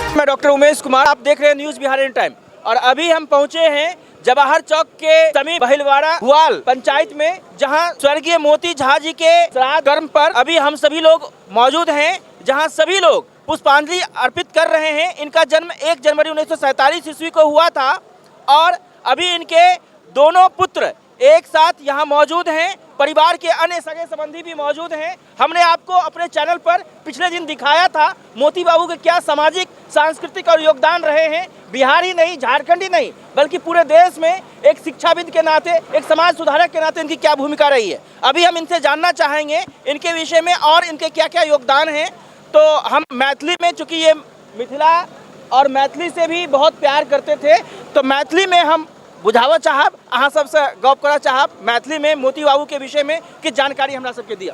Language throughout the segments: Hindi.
मैं डॉक्टर उमेश कुमार, आप देख रहे हैं न्यूज बिहार इन टाइम। और अभी हम पहुंचे हैं जवाहर चौक के समीप बहिलवाड़ा बुआल पंचायत में, जहां स्वर्गीय मोती झा जी के श्राद्ध कर्म पर अभी हम सभी लोग मौजूद हैं, जहां सभी लोग पुष्पांजलि अर्पित कर रहे हैं। इनका जन्म 1 जनवरी 1947 ईस्वी को हुआ था और अभी इनके दोनों पुत्र एक साथ यहाँ मौजूद हैं। परिवार के अन्य सगे संबंधी भी मौजूद हैं। हमने आपको अपने चैनल पर पिछले दिन दिखाया था मोती बाबू के क्या सामाजिक सांस्कृतिक और योगदान रहे हैं। बिहार ही नहीं, झारखंड ही नहीं, बल्कि पूरे देश में एक शिक्षाविद के नाते, एक समाज सुधारक के नाते इनकी क्या भूमिका रही है। अभी हम इनसे जानना चाहेंगे इनके विषय में और इनके क्या क्या योगदान हैं। तो हम मैथिली में, चूँकि ये मिथिला और मैथिली से भी बहुत प्यार करते थे, तो मैथिली में हम बुझावा चाहब, अहाँ सबसे गप करा चाहब मैथिली में मोती बाबू के विषय में कि जानकारी हमरा सबके दिया।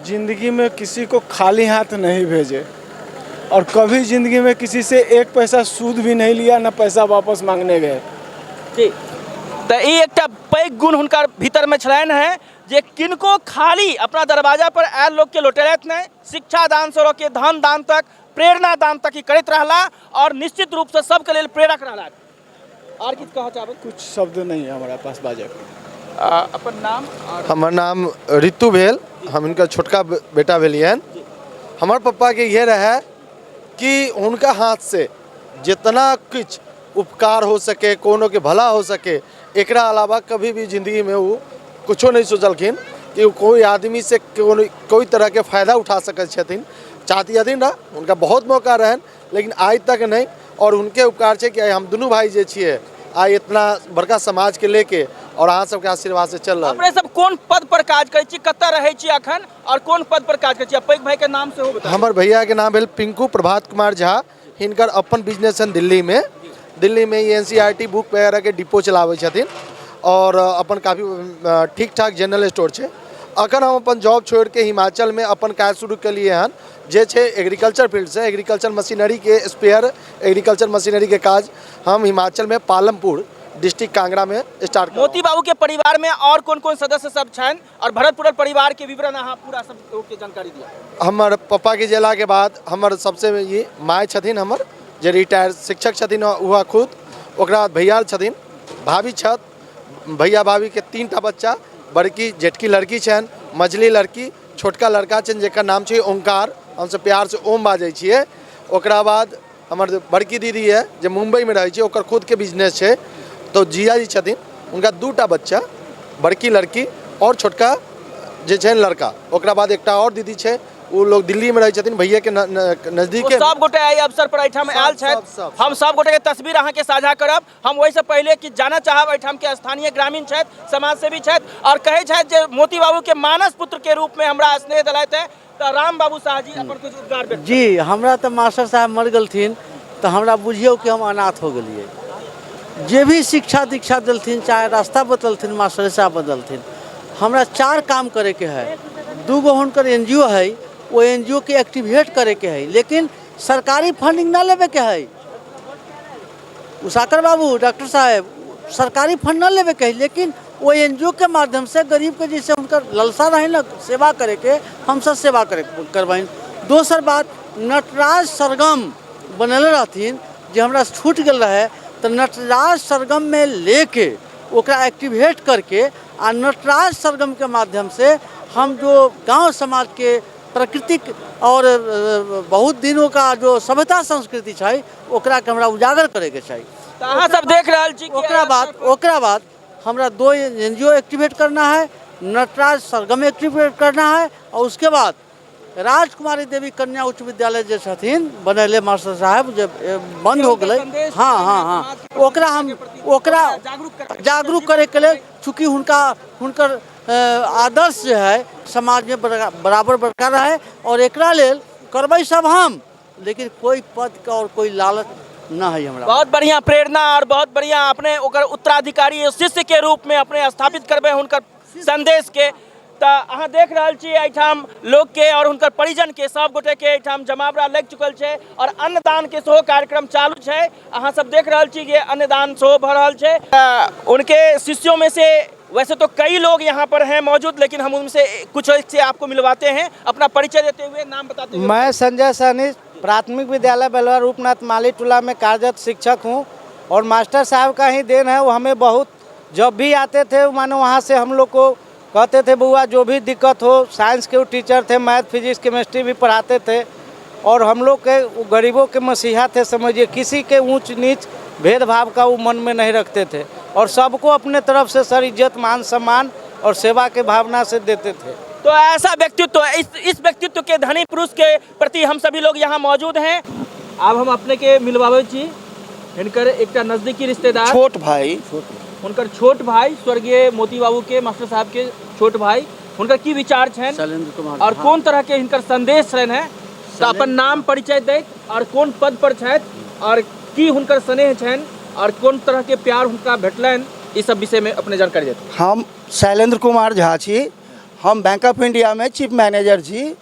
जिंदगी में किसी को खाली हाथ नहीं भेजे और कभी जिंदगी में किसी से 1 पैसा सूद भी नहीं लिया, न पैसा वापस मांगने गए। जी, तो ये एक पैघ गुण हुनकर भीतर में छलैन है जे किनको खाली अपना दरवाजा पर आयल लोग के लौटेलत नहीं, शिक्षा दान से के धन दान तक, प्रेरणा दान तक ही करते रहला और निश्चित रूप से सबके लिए प्रेरक रहला। और किस कहा चाहब? कुछ शब्द नहीं है हमारे पास बाजे। अपन नाम? हमार नाम ऋतु भेल, हम इनका छोटका बेटा भेलियन। हमार पापा के ये रहे कि उनका हाथ से जितना कुछ उपकार हो सके, कोनो के भला हो सके, एकरा अलावा कभी भी जिंदगी में वो कुछ नहीं सोचलखिन कि कोई आदमी से कोई तरह के फायदा उठा सकते चाहती हथिन ना। उनका बहुत मौका रहन, लेकिन आज तक नहीं। और उनके उपकार से कि हम दोनों भाई जे छिए आज इतना बड़का समाज के लेके और अहाँ सबके आशीर्वाद से चल रहा। अपने सब कौन पद पर काज करै छी, कतऽ रहै छी अखन और कौन पद पर काज करै छी? पैघ भाई के नाम से हो बताइए। हमर भैया के नाम भेल पिंकू प्रभात कुमार झा। हिनकर अपन बिजनेस है दिल्ली में NCERT बुक वगैरह के डिपो चलाबै छथिन और अपन काफ़ी ठीक ठाक जनरल स्टोर है। अखन हम अपन जॉब छोड़ के हिमाचल में अपन काज शुरू कलिए हन, जे छे एग्रीकल्चर फील्ड से, एग्रीकल्चर मशीनरी के स्पेयर, एग्रीकल्चर मशीनरी के काज हम हिमाचल में पालमपुर डिस्ट्रिक्ट कांगड़ा में स्टार्ट। मोती बाबू के परिवार में और कौन कौन सदस्य सब छन और भरतपुर परिवार के विवरण अहाँ पूरा सब के जानकारी दिया। हमर पापा के जेला के बाद हमर सबसे ये माय छथिन, हमर जे रिटायर्ड शिक्षक छथिन वह खुद, ओकरा बाद भैया छथिन, भाभी छत, भैया भाभी के 3टा बच्चा, बड़की जेठकी लड़की छन, मझली लड़की, छोटका लड़का छन जेकर नाम छै ओंकार, हमसे प्यार से ओम बाजै छियै। ओकरा बाद हमर बड़की दीदी है जे मुंबई में रहै छै, ओकर खुद के बिजनेस है। तो जिया जी छथिन, उनका 2टा बच्चा, बड़की लड़की और छोटका जे छै लड़का। ओकरा बाद एकटा और दीदी छै, वो लोग दिल्ली में रहै छथिन, भैया के नजदीक। सब गोटे एहि अवसर पर एहिठाम आयल छथि। हम सब गोटे के तस्वीर अहाँ के साझा करब। हम वही से पहले कि जाना चाहब एहिठाम के स्थानीय ग्रामीण छथि, समाजसेवी छथि और कहै छथि जे मोती बाबू के मानस पुत्र के रूप में हमरा स्नेह दिलैत है। तो राम बाबू शाह जी अपन कुछ उद्गार व्यक्त जी। हमरा तो मास्टर साहब मर गलथिन तो हमरा बुझियो कि हम अनाथ हो गलिए। जे भी शिक्षा दीक्षा दिलथिन, चाहे रास्ता बदलथिन, मास्टर साहब बदलथिन। हमरा 4 काम करे के है। 2 गो हुनकर NGO है, वो NGO के एक्टिवेट करे के है, लेकिन सरकारी फंडिंग ना लेवे के है। उषाकर बाबू, डॉक्टर साहब, सरकारी फंड ना लेवे के है, लेकिन वो NGO के माध्यम से गरीब के जैसे उनका ललसा रहे ना सेवा करे के, हम सब सेवा करवाइन। दोसर बात, नटराज सरगम बनल रहथिन जो हमरा छूट गल रहे, तो नटराज सरगम में लेके ओकरा एक्टिवेट करके आ नटराज सरगम के माध्यम से हम जो गांव समाज के प्राकृतिक और बहुत दिनों का जो सभ्यता संस्कृति है ओकरा के हमरा उजागर करे के चाहिए। तो अहाँ सब देख रहल छी। ओकरा बाद हमरा 2 NGO एक्टिवेट करना है, नटराज सरगम एक्टिवेट करना है और उसके बाद राजकुमारी देवी कन्या उच्च विद्यालय जे छथिन बनैले मास्टर साहब जे बंद हो गए। हाँ, ओकरा हम जागरूक करे के लिए, चूँकि हुनकर आदर्श जो है समाज में बराबर बरकरार है और एकरा लेल करबै सब हम, लेकिन कोई पद का और कोई लालच न है हमरा। बहुत बढ़िया प्रेरणा और बहुत बढ़िया अपने ओकर उत्तराधिकारी शिष्य के रूप में अपने स्थापित करबे हुनकर संदेश के। तो अहाँ देख रहल छी एहिठाम लोग के और हुनकर परिजन के सब गोटे के एहिठाम जमावड़ा लग चुकल छै और अन्नदान के सेहो कार्यक्रम चालू छै। अहाँ सब देख रहल छी कि अन्नदान सेहो भ रहल छै। उनके शिष्यों में से वैसे तो कई लोग यहाँ पर हैं मौजूद, लेकिन हम उनसे कुछ से आपको मिलवाते हैं। अपना परिचय देते हुए, नाम बताते हुए। मैं संजय सहनी प्राथमिक विद्यालय बेलवा रूपनाथ माली टोला में कार्यरत शिक्षक हूँ और मास्टर साहब का ही देन है। वो हमें बहुत जब भी आते थे मानो वहाँ से हम लोग को कहते थे बुआ जो भी दिक्कत हो, साइंस के वो टीचर थे, मैथ फिजिक्स केमिस्ट्री भी पढ़ाते थे और हम लोग के गरीबों के मसीहा थे समझिए। किसी के ऊंच नीच भेदभाव का वो मन में नहीं रखते थे और सबको अपने तरफ से सर इज्जत मान सम्मान और सेवा के भावना से देते थे। तो ऐसा व्यक्तित्व, इस व्यक्तित्व के धनी पुरुष के प्रति हम सभी लोग यहाँ मौजूद हैं। अब हम अपने के मिलवावे जी इनकर एक नजदीकी रिश्तेदार, छोट भाई, उनकर छोट भाई स्वर्गीय मोती बाबू के मास्टर साहब के छोट भाई, उनका की विचार छन शैलेंद्र कुमार और कौन तरह के इनकर संदेश छन है, तो अपन नाम परिचय दे और कौन पद पर छथि और की हुनकर स्नेह छन और कौन तरह के प्यार हुनका भेटलन, इस सब विषय में अपने जानकारी देते। हम शैलेंद्र कुमार झा छी, हम बैंक ऑफ इंडिया में चीफ मैनेजर छी।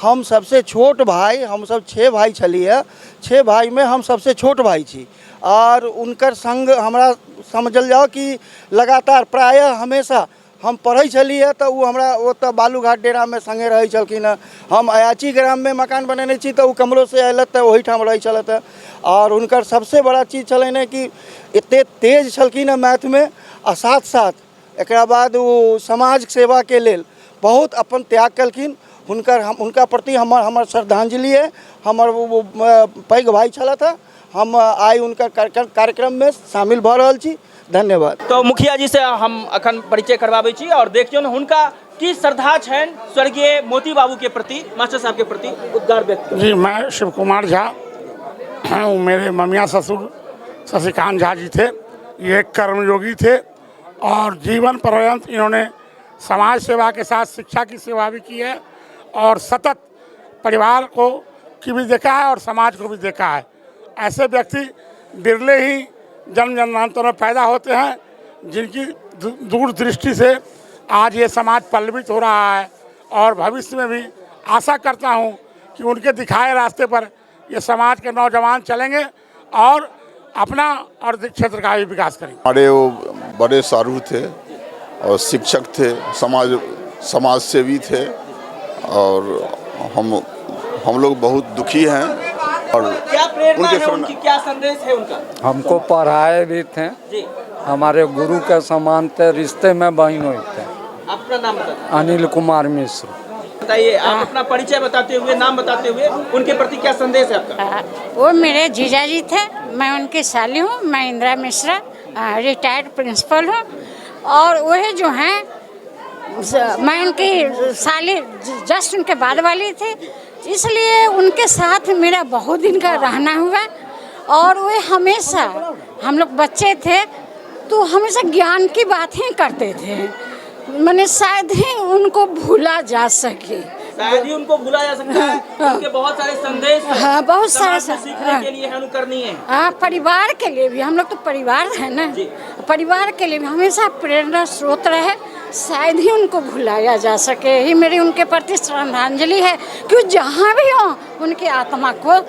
हम सबसे छोट भाई, हम सब 6 भाई छलिए, 6 भाई में हम सबसे छोट भाई छी और उनकर संग हमरा समझल जाओ कि लगातार प्रायः हमेशा हम पढ़ै छलिए तो वो हमरा ओतऽ बालूघाट डेरा में संगे रहै छलखिन। हम अयाची ग्राम में मकान बनेने छी तो वो कमरों से अयलत तो वही ठाम रहै छलत और उनकर सबसे बड़ा चीज छलनि कि एते तेज छलखिन मैथ में आ साथ साथ एकरा बाद वो समाज सेवा के लेल बहुत अपन त्याग कलखिन। उनका प्रति हमर श्रद्धांजलि है। हमर वो पैघ भाई छलथ, हम आई उनका कार्यक्रम में शामिल भ रहल छी। धन्यवाद। तो मुखिया जी से हम अखन परिचय करवाबै छी और देखियो न हुनका की श्रद्धा छन स्वर्गीय मोती बाबू के प्रति, मास्टर साहब के प्रति उद्गार व्यक्त। जी, मैं शिव कुमार झा, मेरे ममिया ससुर शशिकांत झा जी थे। ये कर्मयोगी थे और जीवन पर्यंत इन्होंने समाज सेवा के साथ शिक्षा की सेवा भी की है और सतत परिवार को की भी देखा है और समाज को भी देखा है। ऐसे व्यक्ति बिरले ही जन्म जन्मांतर में पैदा होते हैं जिनकी दूरदृष्टि से आज ये समाज पल्लवित हो रहा है और भविष्य में भी आशा करता हूँ कि उनके दिखाए रास्ते पर ये समाज के नौजवान चलेंगे और अपना और क्षेत्र का भी विकास करेंगे। हमारे वो बड़े सारू थे और शिक्षक थे, समाज सेवी थे और हम लोग बहुत दुखी हैं। और क्या प्रेरणा है उनकी, क्या संदेश है उनका? हमको पढ़ाए भी थे जी, हमारे गुरु के समान थे, रिश्ते में बहन हुए थे। अपना नाम बताइए। अनिल कुमार मिश्र। बताइए, आप अपना परिचय बताते हुए, नाम बताते हुए उनके प्रति क्या संदेश है आपका? वो मेरे जीजा जी थे, मैं उनकी साली हूँ। मैं इंदिरा मिश्रा, रिटायर्ड प्रिंसिपल हूँ और वह जो हैं मैं उनकी साली जस्ट उनके बाद वाली थी, इसलिए उनके साथ मेरा बहुत दिन का रहना हुआ और वे हमेशा, हम लोग बच्चे थे तो हमेशा ज्ञान की बातें करते थे। मैंने शायद ही उनको भूला जा सके, शायद ही उनको भूला जा सकता है। उनके बहुत सारे संदेश हैं। हाँ, बहुत सारे सीखने के लिए, अनुकरणीय है। हाँ, परिवार के लिए भी, हम लोग तो परिवार है ना, परिवार के लिए भी हमेशा प्रेरणा स्रोत रहे। शायद ही उनको भुलाया जा सके, यही मेरी उनके प्रति श्रद्धांजलि है कि जहाँ भी हो उनकी आत्मा को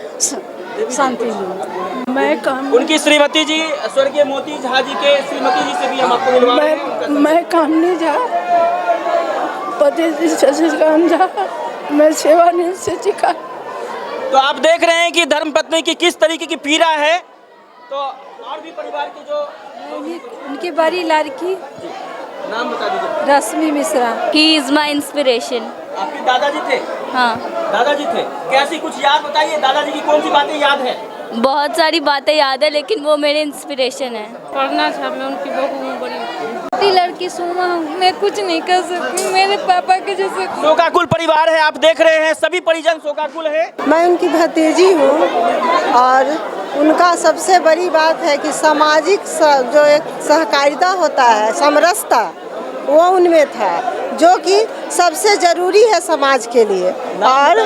शांति मिले। मैं उनकी श्रीमती जी स्वर्गीय मोती झा जी के श्रीमती जी से भी हम आपको मिलवा रहे हैं। मैं कामनी झा, पति जी शशिकांत झा, मैं सेवानिवृत्त चिका। तो आप देख रहे हैं कि धर्मपत्नी की किस तरीके की पीड़ा है। तो और भी परिवार के जो उनकी बड़ी लड़की, नाम बता दीजिए। Rashmi Mishra. He is my inspiration. आपके दादाजी थे? हाँ, दादाजी थे। कैसी कुछ याद बताइए, दादाजी की कौन सी बातें याद है? बहुत सारी बातें याद है लेकिन वो मेरे इंस्पिरेशन है। पढ़ना था, मैं उनकी बहू बड़ी लड़की सोमा हूँ, मैं कुछ नहीं कर सकती, मेरे पापा के जैसे। शोकाकुल परिवार है, आप देख रहे हैं, सभी परिजन शोकाकुल है। मैं उनकी भतीजी हूँ और उनका सबसे बड़ी बात है कि सामाजिक जो एक सहकारिता होता है, समरसता, वो उनमें था जो कि सबसे ज़रूरी है समाज के लिए। और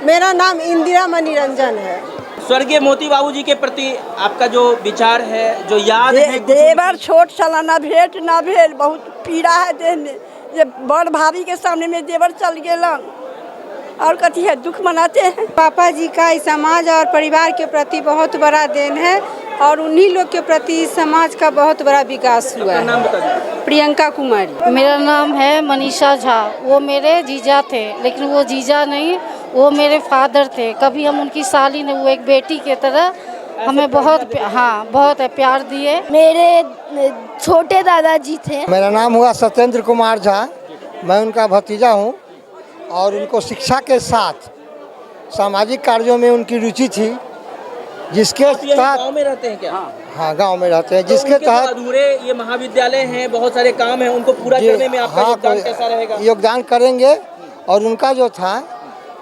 मेरा नाम इंदिरा मणिरंजन है। स्वर्गीय मोती बाबू जी के प्रति आपका जो विचार है, जो याद है? देवर छोट चलाना भेंट ना भेल, बहुत पीड़ा है देने। ये बड़ भाभी के सामने में देवर चल गए और कथी है, दुख मनाते हैं। पापा जी का इस समाज और परिवार के प्रति बहुत बड़ा देन है और उन्हीं लोग के प्रति समाज का बहुत बड़ा विकास हुआ है। नाम बता दीजिए। प्रियंका कुमारी। मेरा नाम है मनीषा झा। वो मेरे जीजा थे, लेकिन वो जीजा नहीं, वो मेरे फादर थे। कभी हम उनकी साली ने, वो एक बेटी के तरह हमें बहुत बहुत प्यार दिए। मेरे छोटे दादाजी थे। मेरा नाम हुआ सत्येंद्र कुमार झा। मैं उनका भतीजा हूँ और उनको शिक्षा के साथ सामाजिक कार्यों में उनकी रुचि थी, जिसके तहत गाँव में रहते हैं क्या? हाँ, गांव में रहते हैं, तो जिसके उनके तहत अधूरे ये महाविद्यालय हैं, बहुत सारे काम हैं, उनको पूरा करने में आपका योगदान कैसा रहेगा? योगदान करेंगे। और उनका जो था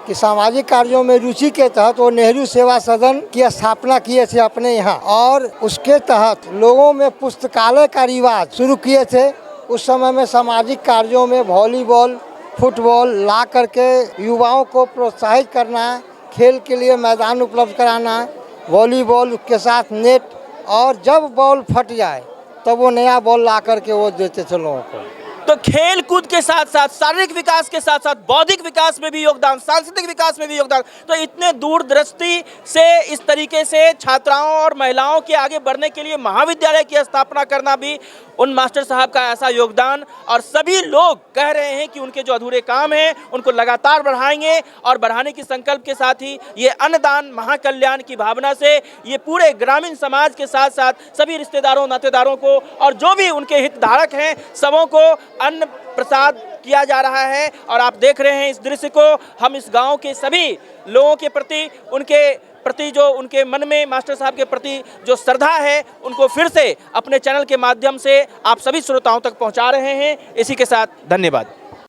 कि सामाजिक कार्यों में रुचि के तहत वो नेहरू सेवा सदन की स्थापना किए थे अपने यहाँ, और उसके तहत लोगों में पुस्तकालय का रिवाज शुरू किए थे। उस समय में सामाजिक कार्यों में वॉलीबॉल, फुटबॉल ला करके युवाओं को प्रोत्साहित करना, खेल के लिए मैदान उपलब्ध कराना, वॉलीबॉल के साथ नेट, और जब बॉल फट जाए तब वो नया बॉल ला करके वो देते थे लोगों को। तो खेल कूद के साथ साथ शारीरिक विकास के साथ साथ बौद्धिक विकास में भी योगदान, सांस्कृतिक विकास में भी योगदान। तो इतने दूरदृष्टि से इस तरीके से छात्राओं और महिलाओं के आगे बढ़ने के लिए महाविद्यालय की स्थापना करना भी उन मास्टर साहब का ऐसा योगदान। और सभी लोग कह रहे हैं कि उनके जो अधूरे काम हैं उनको लगातार बढ़ाएंगे, और बढ़ाने की संकल्प के साथ ही ये अन्नदान महाकल्याण की भावना से ये पूरे ग्रामीण समाज के साथ साथ सभी रिश्तेदारों, नातेदारों को और जो भी उनके हितधारक हैं सबों को अन्न प्रसाद किया जा रहा है। और आप देख रहे हैं इस दृश्य को। हम इस गांव के सभी लोगों के प्रति, उनके प्रति जो उनके मन में मास्टर साहब के प्रति जो श्रद्धा है, उनको फिर से अपने चैनल के माध्यम से आप सभी श्रोताओं तक पहुंचा रहे हैं। इसी के साथ धन्यवाद।